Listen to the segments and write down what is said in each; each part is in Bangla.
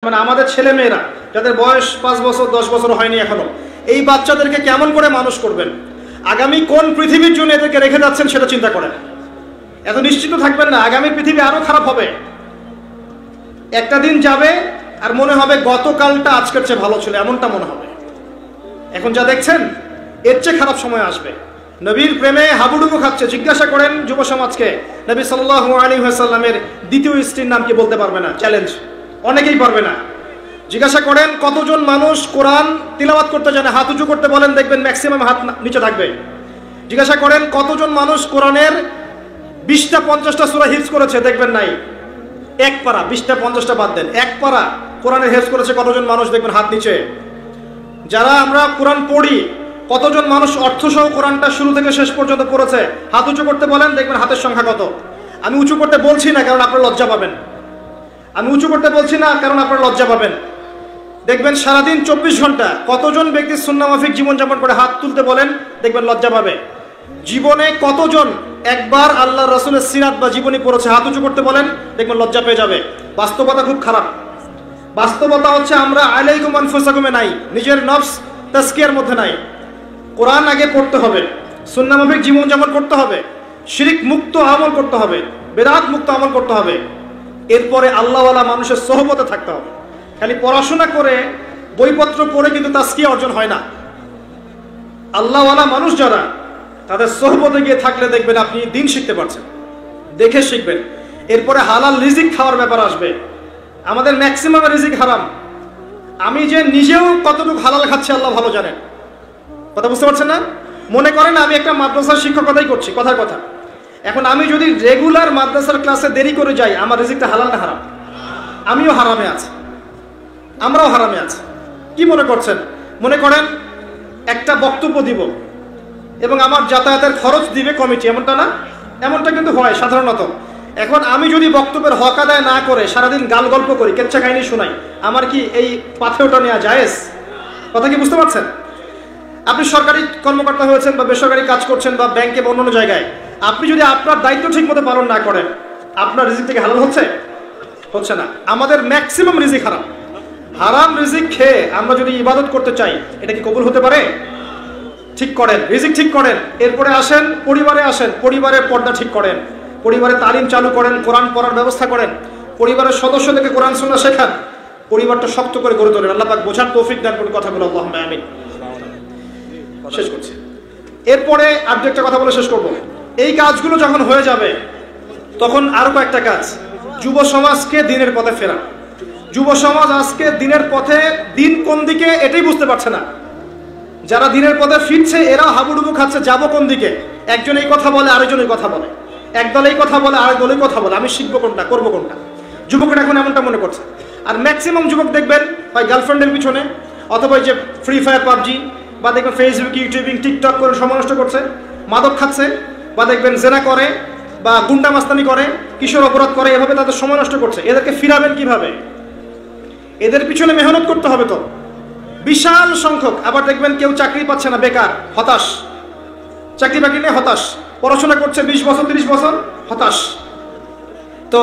মানে আমাদের ছেলে মেয়েরা যাদের বয়স 5 বছর 10 বছর হয়নি এখনো, এই বাচ্চাদেরকে কেমন করে মানুষ করবেন, আগামী কোন পৃথিবীর জন্য এদেরকে রেখে যাচ্ছেন সেটা চিন্তা করেন। এত নিশ্চিত থাকবেন না আগামী পৃথিবী আরো খারাপ হবে। একটা দিন যাবে আর মনে হবে গতকালটা আজকের চেয়ে ভালো ছিল, এমনটা মনে হবে। এখন যা দেখছেন এর চেয়ে খারাপ সময় আসবে। নবীর প্রেমে হাবুডুবু খাচ্ছে। জিজ্ঞাসা করেন যুব সমাজকে, নবী সাল্লাল্লাহু আলাইহি ওয়াসাল্লামের দ্বিতীয় স্ত্রীর নাম কি বলতে পারবে না? চ্যালেঞ্জ, অনেকেই পারবে না। জিজ্ঞাসা করেন কতজন মানুষ কোরআন তিলাওয়াত করতে জানে, হাত উঁচু করতে বলেন, দেখবেন ম্যাক্সিমাম হাত নিচে থাকবে। জিজ্ঞাসা করেন কতজন মানুষ কোরআনের 20টা 50টা সূরা হিফজ করেছে, দেখবেন নাই এক পারা। 20টা 50টা বাদ দেন, এক পারা কোরআনের হিফজ করেছে কতজন মানুষ, দেখবেন হাত নিচে। যারা আমরা কোরআন পড়ি, কতজন মানুষ অর্থসহ কোরআনটা শুরু থেকে শেষ পর্যন্ত পড়েছে, হাত উঁচু করতে বলেন, দেখবেন হাতের সংখ্যা কত। আমি উঁচু করতে বলছি না কারণ আপনারা লজ্জা পাবেন, আমি উঁচু করতে বলছি না কারণ আপনারা লজ্জা পাবেন। দেখবেন সারাদিন 24 ঘন্টা কতজন ব্যক্তি সুন্নাহ মাফিক জীবনযাপন করে, হাত তুলতে বলেন, দেখবেন লজ্জা পাবে। জীবনে কতজন একবার আল্লাহ রাসূলের সিরাত বা জীবনী পড়েছে, হাত উঁচু করতে বলেন, দেখবেন লজ্জা পেয়ে যাবে। বাস্তবতা খুব খারাপ। বাস্তবতা হচ্ছে আমরা আলাইকুম আনফুসাকুমে নাই, নিজের নফস তাজকিয়ার মধ্যে নাই। কোরআন আগে পড়তে হবে, সুন্নাহ মাফিক জীবনযাপন করতে হবে, শিরক মুক্ত আমল করতে হবে, বেদাত মুক্ত আমল করতে হবে। এরপরে আল্লাহওয়ালা মানুষের সোহবতে থাকতে হবে। খালি পড়াশোনা করে বইপত্র পড়ে কিন্তু তাজকিয়া অর্জন হয় না। আল্লাহওয়ালা মানুষ যারা, তাদের সোহবতে গিয়ে থাকলে দেখবেন আপনি দিন শিখতে পারছেন, দেখে শিখবেন। এরপরে হালাল রিজিক খাওয়ার ব্যাপার আসবে। আমাদের ম্যাক্সিমাম রিজিক হারাম। আমি যে নিজেও কতটুকু হালাল খাচ্ছি আল্লাহ ভালো জানেন। কথা বুঝতে পারছেন না? মনে করেন আমি একটা মাদ্রাসার শিক্ষকতাই করছি, কথার কথা। এখন আমি যদি রেগুলার মাদ্রাসার ক্লাসে দেরি করে যাই, আমার রিজিকটা হালাল না হারাম? আমিও হারামে আছি, আমরাও হারামে আছি। কি মনে করছেন? মনে করেন একটা বক্তব্য দিব এবং আমার যাতায়াতের খরচ দিবে কমিটি, এমনটা না? এমনটা কিন্তু হয় সাধারণত। এখন আমি যদি বক্তব্যের হক আদায় না করে সারাদিন গাল গল্প করি, কেচ্ছা কাহিনী শোনাই, আমার কি এই পাথেওটা নেওয়া জায়েজ? কথা কি বুঝতে পারছেন? আপনি সরকারি কর্মকর্তা হয়েছেন বা বেসরকারি কাজ করছেন বা ব্যাংকে বা অন্য জায়গায়, আপনি যদি আপনার দায়িত্ব ঠিক মতো পালন না করেন, আপনার রিজিক থেকে হালাল হচ্ছে? হচ্ছে না। আমাদের ম্যাক্সিমাম রিজিক হারাম। হারাম রিজিক খেয়ে আমরা যদি ইবাদত করতে চাই, এটা কি কবুল হতে পারে? ঠিক করেন, রিজিক ঠিক করেন। এরপরে আসেন পরিবারে, আসেন পরিবারের পর্দা ঠিক করেন, পরিবারে তালিম চালু করেন, কোরআন পড়ার ব্যবস্থা করেন, পরিবারের সদস্যদেরকে কোরআন সুন্নাহ শেখান, পরিবারটা শক্ত করে গড়ে তোলেন। আল্লাহ পাক বোঝার তৌফিক দান করুন। কথাগুলো আল্লাহুম্মা আমিন। শেষ করছি। এরপরে আর একটা কথা বলে শেষ করব। এই কাজগুলো যখন হয়ে যাবে, তখন আরো কয়েকটা কাজ। যুব সমাজকে দিনের পথে ফেরা। যুব সমাজ আজকে দিনের পথে, দিন কোন দিকে এটাই বুঝতে পারছে না। যারা দিনের পথে ফিরছে এরা হাবুডুবু খাচ্ছে, যাবো কোন দিকে। একজন এই কথা বলে, আরেকজন এই কথা বলে, একদল এই কথা বলে, আরেক দল এই কথা বলে। আমি শিখবো কোনটা, করবো কোনটা? যুবকরা এখন এমনটা মনে করছে। আর ম্যাক্সিমাম যুবক দেখবেন হয় গার্লফ্রেন্ডের পিছনে, অথবা যে ফ্রি ফায়ার, পাবজি, বা দেখবেন ফেসবুক, ইউটিউবিং, টিকটক করে সময় নষ্ট করছে, মাদক খাচ্ছে, বা দেখবেন জেনা করে, বা গুন্ডা মাস্তানি করে, কিশোর অপরাধ করে, এভাবে তাদের সময় নষ্ট করছে। এদেরকে ফিরাবেন কিভাবে? এদের পিছনে মেহনত করতে হবে তো বিশাল সংখ্যক। আবার দেখবেন কেউ চাকরি পাচ্ছে না, বেকার, হতাশ, চাকরি বাকরি নেই, হতাশ, পড়াশোনা করছে 20 বছর 30 বছর, হতাশ। তো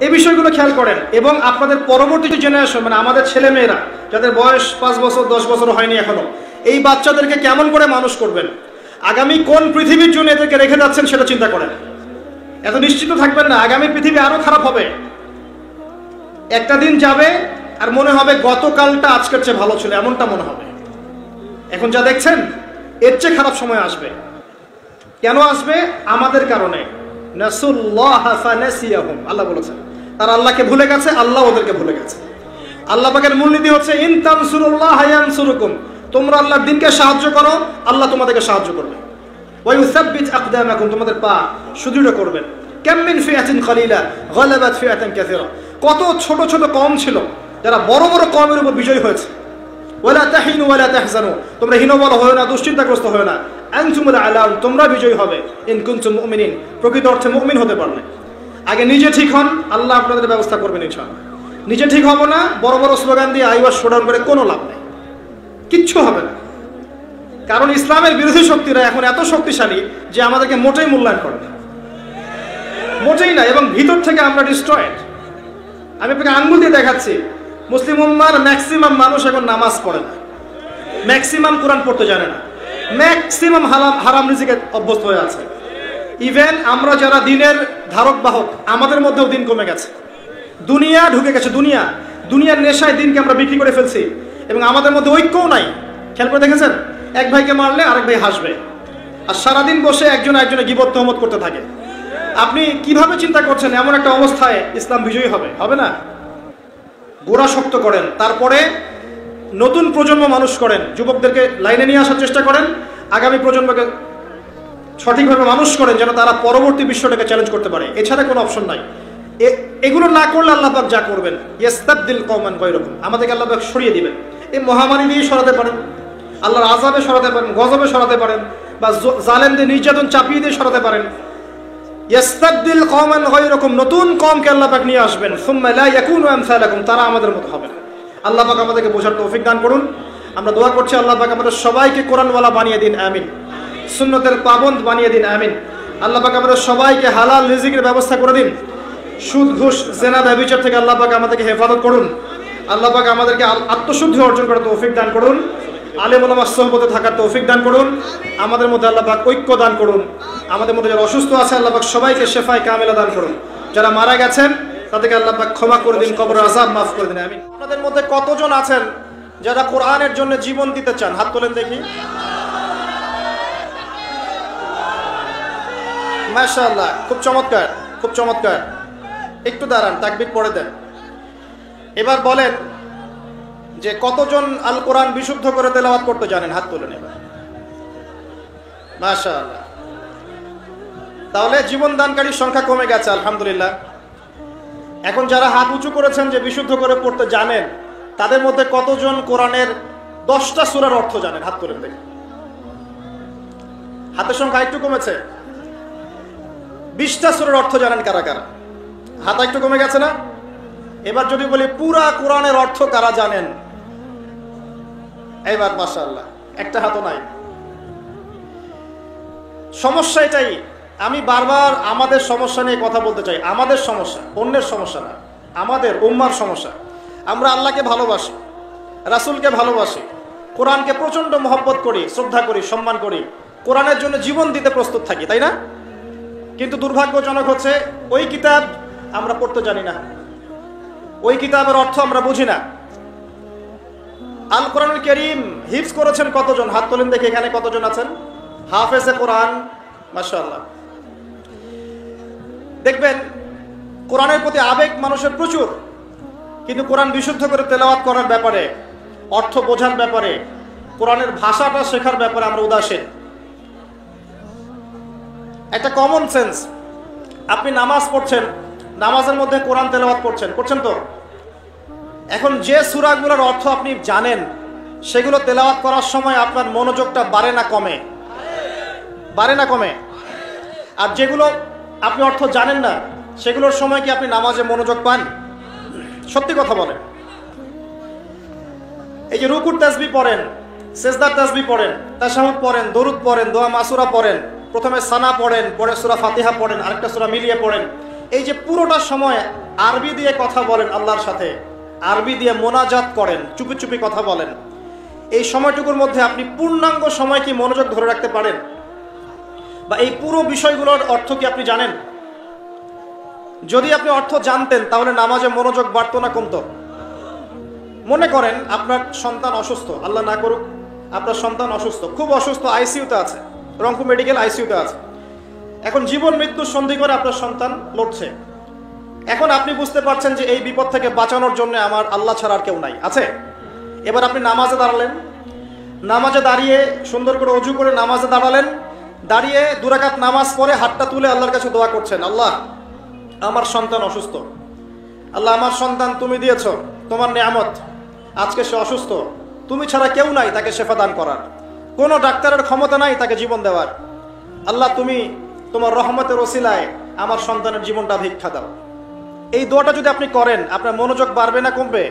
এই বিষয়গুলো খেয়াল করেন। এবং আপনাদের পরবর্তী জেনারেশন, মানে আমাদের ছেলে মেয়েরা যাদের বয়স 5 বছর 10 বছর হয়নি এখনো, এই বাচ্চাদেরকে কেমন করে মানুষ করবেন, আগামী কোন পৃথিবীর জন্য এদেরকে রেখে যাচ্ছেন সেটা চিন্তা করেন। এত নিশ্চিত থাকবেন না আগামী পৃথিবী আরো খারাপ হবে। একটা দিন যাবে আর মনে হবে গতকালটা আজকের চেয়ে ভালো ছিল, এমনটা মনে হবে। এখন যা দেখছেন এর চেয়ে খারাপ সময় আসবে। কেন আসবে? আমাদের কারণে। নাসুল্লাহ ফানাসিয়াহুম, আল্লাহ বলেছেন তারা আল্লাহকে ভুলে গেছে, আল্লাহ ওদেরকে ভুলে গেছে। আল্লাহ পাকের মূলনীতি হচ্ছে ইন তানসুরুল্লাহ ইয়ানসুরুকুম, তোমরা আল্লাহর দ্বীনকে সাহায্য করো, আল্লাহ তোমাদেরকে সাহায্য করবে। ওয়া ইউসাব্বিত আকদামাকুম, তোমাদের পা সুদৃঢ় করবেন। কাম মিন ফিআতিন কালিলা গালাবাত ফিআতান কাসীরা, কত ছোট ছোট কওম ছিল যারা বড় বড় কওমের উপর বিজয় হয়েছে। ওয়ালা তাহিনু ওয়ালা তাহজানু, তোমরা হীনবল হয় না, দুশ্চিন্তাগ্রস্ত হয় না। আনতুমুল আলাউন, তোমরা বিজয়ী হবে। ইন কুনতুম মুমিনিন, প্রকৃত অর্থে মুমিন হতে পারলে। আগে নিজে ঠিক হন, আল্লাহ আপনাদের ব্যবস্থা করবেন ইনশাআল্লাহ। নিজে ঠিক হব না, বড় বড় স্লোগান দিয়ে আইওয়াজ শোডাউন করে কোনো লাভ নেই, কিচ্ছু হবে না। কারণ ইসলামের বিরোধী শক্তিরা এখন এত শক্তিশালী যে আমাদেরকে মোটেই মূল্যায়ন করে না, মোটেই না। এবং ভিতর থেকে আমরা ডিস্ট্রয়েড। আমি আপনাকে আঙ্গুল দিয়ে দেখাচ্ছি, মুসলিম উম্মার ম্যাক্সিমাম মানুষ এখন নামাজ পড়ে না, ম্যাক্সিমাম কোরআন পড়তে জানে না, ম্যাক্সিমাম হারাম রিজিকে অভ্যস্ত হয়ে আছে। ইভেন আমরা যারা দিনের ধারক বাহক, আমাদের মধ্যেও দিন কমে গেছে, দুনিয়া ঢুকে গেছে, দুনিয়ার নেশায় দিনকে আমরা বিক্রি করে ফেলছি, এবং আমাদের মধ্যে ঐক্যও নাই। খেয়াল করে দেখেছেন, এক ভাইকে মারলে আরেক ভাই হাসবে, আর সারাদিন বসে একজনে গীবত তহমত করতে থাকে। আপনি কিভাবে চিন্তা করছেন এমন একটা অবস্থায় ইসলাম বিজয়ী হবে? হবে না। গোড়া শক্ত করেন, তারপরে নতুন প্রজন্ম মানুষ করেন, যুবকদেরকে লাইনে নিয়ে আসার চেষ্টা করেন, আগামী প্রজন্মকে সঠিকভাবে মানুষ করেন, যেন তারা পরবর্তী বিশ্বটাকে চ্যালেঞ্জ করতে পারে। এছাড়া কোনো অপশন নাই। এগুলো না করলে আল্লাহ পাক যা করবেন, ইস্তাবদিল কওমান গায়রাকুম, আমাদেরকে আল্লাহ পাক সরিয়ে দিবেন। এই মহামারী দিয়ে সরাতে পারেন, আল্লাহর আযাবে সরাতে পারেন, গজবে সরাতে পারেন, বা জালেমদের নির্যাতন চাপিয়ে দিয়ে সরাতে পারেন। ইস্তাবদিল কওমান গায়রাকুম, নতুন কওমকে আল্লাহ পাক নিয়ে আসবেন। সুম্মা লা ইয়াকুনু আমসালাকুম, তারা আমাদের মতো হবে না। আল্লাহ পাক আমাদেরকে বোঝার তৌফিক দান করুন। আমরা দোয়া করছি আল্লাহ পাক আমাদের সবাইকে কোরআনওয়ালা বানিয়ে দিন, আমিন। সুন্নতের পাবন্দ বানিয়ে দিন, আমিন। আল্লাহ পাক আমাদের সবাইকে হালাল রিজিকের ব্যবস্থা করে দিন। সুদ ঘুষ জেনা ব্যভিচার থেকে আল্লাহ পাক আমাদেরকে হেফাজত করুন। আল্লাহ পাক আমাদেরকে আত্মশুদ্ধি অর্জন করার তৌফিক দান করুন। আলেম ওলামার সোহবতে থাকার তৌফিক দান করুন। আমাদের মধ্যে আল্লাহ পাক ঐক্য দান করুন। আমাদের মধ্যে যারা অসুস্থ আছে আল্লাহ পাক সবাইকে শেফায়ে কামেলা দান করুন। যারা মারা গেছেন তাদেরকে আল্লাহ পাক ক্ষমা করে দিন, কবরের আযাব মাফ করে দিন, আমিন। আপনাদের মধ্যে কতজন আছেন যারা কোরআনের জন্য জীবন দিতে চান? হাত তোলেন দেখি। মাশাআল্লাহ, খুব চমৎকার, খুব চমৎকার। একটু দাঁড়ান, তাকবীর পড়ে দেন। এবার বলেন যে কতজন আল কোরআন বিশুদ্ধ করে তেলাওয়াত করতে জানেন? হাত তোলেন এবার। মাশাআল্লাহ, তাহলে জীবন দানকারীর সংখ্যা কমে গেছে, আলহামদুলিল্লাহ। এখন যারা হাত উঁচু করেছেন যে বিশুদ্ধ করে পড়তে জানেন, তাদের মধ্যে কতজন কোরআনের 10টা সূরার অর্থ জানেন? হাত তোলেন দেখি। হাতের সংখ্যা একটু কমেছে। 20টা সূরার অর্থ জানেন কারা কারা? হাত একটু কমে গেছে না? এবার যদি বলি পুরা কোরআনের অর্থ কারা জানেন? এবার মাশাআল্লাহ, একটা হাতও নাই। সমস্যা এটাই, আমি বারবার আমাদের সমস্যা নিয়ে কথা বলতে চাই। আমাদের সমস্যা, অন্যের সমস্যা না, আমাদের উম্মার সমস্যা। আমরা আল্লাহকে ভালোবাসি, রাসূলকে ভালোবাসি, কোরআনকে প্রচণ্ড মহব্বত করি, শ্রদ্ধা করি, সম্মান করি, কোরআনের জন্য জীবন দিতে প্রস্তুত থাকি, তাই না? কিন্তু দুর্ভাগ্যজনক হচ্ছে ওই কিতাব আমরা পড়তে জানি না, ওই কিতাবের অর্থ আমরা বুঝি না। আল কোরআনুল কারীম হিফজ করেছেন কতজন? হাত তোলেন দেখে, এখানে কতজন আছেন হাফেজে কোরআন? মাশাআল্লাহ। দেখবেন কোরআনের প্রতি আবেগ মানুষের প্রচুর, কিন্তু কোরআন বিশুদ্ধ করে তেলাওয়াত করার ব্যাপারে, অর্থ বোঝার ব্যাপারে, কোরআনের ভাষাটা শেখার ব্যাপারে আমরা উদাসীন। একটা কমন সেন্স, আপনি নামাজ পড়ছেন, নামাজের মধ্যে কোরআন তেলাওয়াত করছেন তো? এখন যে সূরাগুলোর অর্থ আপনি জানেন, সেগুলো তেলাওয়াত করার সময় আপনার মনোযোগটা বাড়ে না কমে? বাড়ে না কমে? আর যেগুলো আপনি অর্থ জানেন না, সেগুলোর সময় কি আপনি নামাজে মনোযোগ পান? সত্যি কথা বলেন। এই যে রুকুর তাসবিহ পড়েন, সেজদার তাসবিহ পড়েন, তাশাহুদ পড়েন, দরুদ পড়েন, দোয়া মাসুরা পড়েন, প্রথমে সানা পড়েন, পরে সূরা ফাতিহা পড়েন, আরেকটা সূরা মিলিয়ে পড়েন, এই যে পুরোটা সময় আরবি দিয়ে কথা বলেন আল্লাহর সাথে, আরবি দিয়ে মোনাজাত করেন, চুপি চুপি কথা বলেন, এই সময়টুকুর মধ্যে আপনি পূর্ণাঙ্গ সময় কি মনোযোগ ধরে রাখতে পারেন? বা এই পুরো বিষয়গুলোর অর্থ কি আপনি জানেন? যদি আপনি অর্থ জানতেন তাহলে নামাজে মনোযোগ বাড়তো না কমতো? মনে করেন আপনার সন্তান অসুস্থ, আল্লাহ না করুক, আপনার সন্তান অসুস্থ, খুব অসুস্থ, আইসিইউতে আছে, রংপুর মেডিকেল আইসিইউতে আছে। এখন জীবন মৃত্যুর সন্ধি করে আপনার সন্তান লড়ছে। এখন আপনি বুঝতে পারছেন যে এই বিপদ থেকে বাঁচানোর জন্য আমার আল্লাহ ছাড়া আর কেউ নাই, আছে? এবার আপনি নামাজে দাঁড়ালেন, নামাজে দাঁড়িয়ে সুন্দর করে অজু করে নামাজে দাঁড়ালেন, দাঁড়িয়ে 2 রাকাত নামাজ পড়ে হাতটা তুলে আল্লাহর কাছে দোয়া করছেন, আল্লাহ আমার সন্তান অসুস্থ, আল্লাহ আমার সন্তান তুমি দিয়েছ, তোমার নিয়ামত, আজকে সে অসুস্থ, তুমি ছাড়া কেউ নাই তাকে শেফা দান করার, কোনো ডাক্তারের ক্ষমতা নাই তাকে জীবন দেওয়ার, আল্লাহ তুমি তোমার রহমতের ওসিলায় আমার সন্তানের জীবনটা ভিক্ষা দাও। এই দোয়াটা যদি আপনি করেন, আপনার মনোযোগ বাড়বে না কমবে?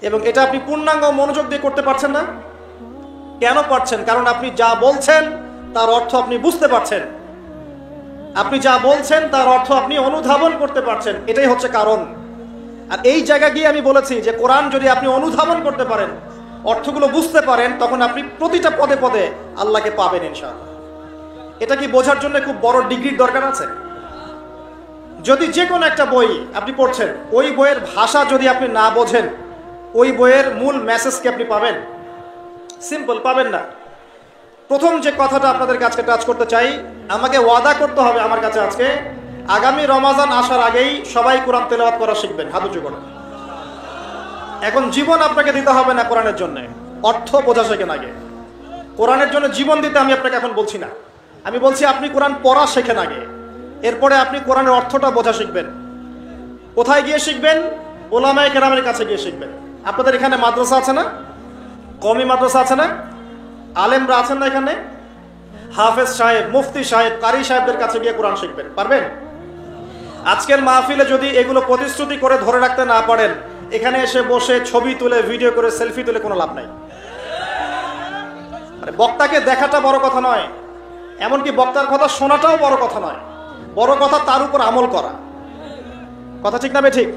এবং এটা আপনি পূর্ণাঙ্গ মনোযোগ দিয়ে করতে পারছেন না। কেন পারছেন? কারণ আপনি যা বলছেন তার অর্থ আপনি বুঝতে পারছেন, আপনি যা বলছেন তার অর্থ আপনি অনুধাবন করতে পারছেন, এটাই হচ্ছে কারণ। আর এই জায়গা গিয়ে আমি বলেছি যে কোরআন যদি আপনি অনুধাবন করতে পারেন, অর্থগুলো বুঝতে পারেন, তখন আপনি প্রতিটা পদে পদে আল্লাহকে পাবেন ইনশাআল্লাহ। এটা কি বোঝার জন্য খুব বড় ডিগ্রির দরকার আছে? যদি যে কোনো একটা বই আপনি পড়ছেন, ওই বইয়ের ভাষা যদি আপনি না বোঝেন, ওই বইয়ের মূল মেসেজকে আপনি পাবেন? সিম্পল, পাবেন না। প্রথম যে কথাটা আপনাদের কাছে টাচ করতে চাই, আমাকে ওয়াদা করতে হবে আমার কাছে আজকে, আগামী রমাজান আসার আগেই সবাই কোরআন তেলাওয়াত করা শিখবেন, হাত উঁচু করে। এখন জীবন আপনাকে দিতে হবে না কোরআনের জন্য, অর্থ বোঝা শেখেন আগে। কোরআনের জন্য জীবন দিতে আমি আপনাকে এখন বলছি না, আমি বলছি আপনি কোরআন পড়া শেখেন আগে, এরপরে আপনি কোরআনের অর্থটা বোঝা শিখবেন। কোথায় গিয়ে শিখবেন? ওলামায়ে কেরামের কাছে গিয়ে শিখবেন। আপনাদের এখানে মাদ্রাসা আছে না? কওমি মাদ্রাসা আছে না? আলেমরা আছেন না এখানে? হাফেজ সাহেব, মুফতি সাহেব, কারি সাহেবদের কাছে গিয়ে কোরআন শিখবেন, পারবেন? আজকের মাহফিলে যদি এগুলো প্রতিশ্রুতি করে ধরে রাখতে না পারেন, এখানে এসে বসে ছবি তুলে, ভিডিও করে, সেলফি তুলে কোনো লাভ নাই। মানে বক্তাকে দেখাটা বড় কথা নয়, এমনকি বক্তার কথা শোনাটাও বড় কথা নয়, বড় কথা তার উপর আমল করা। কথা ঠিক না বে ঠিক?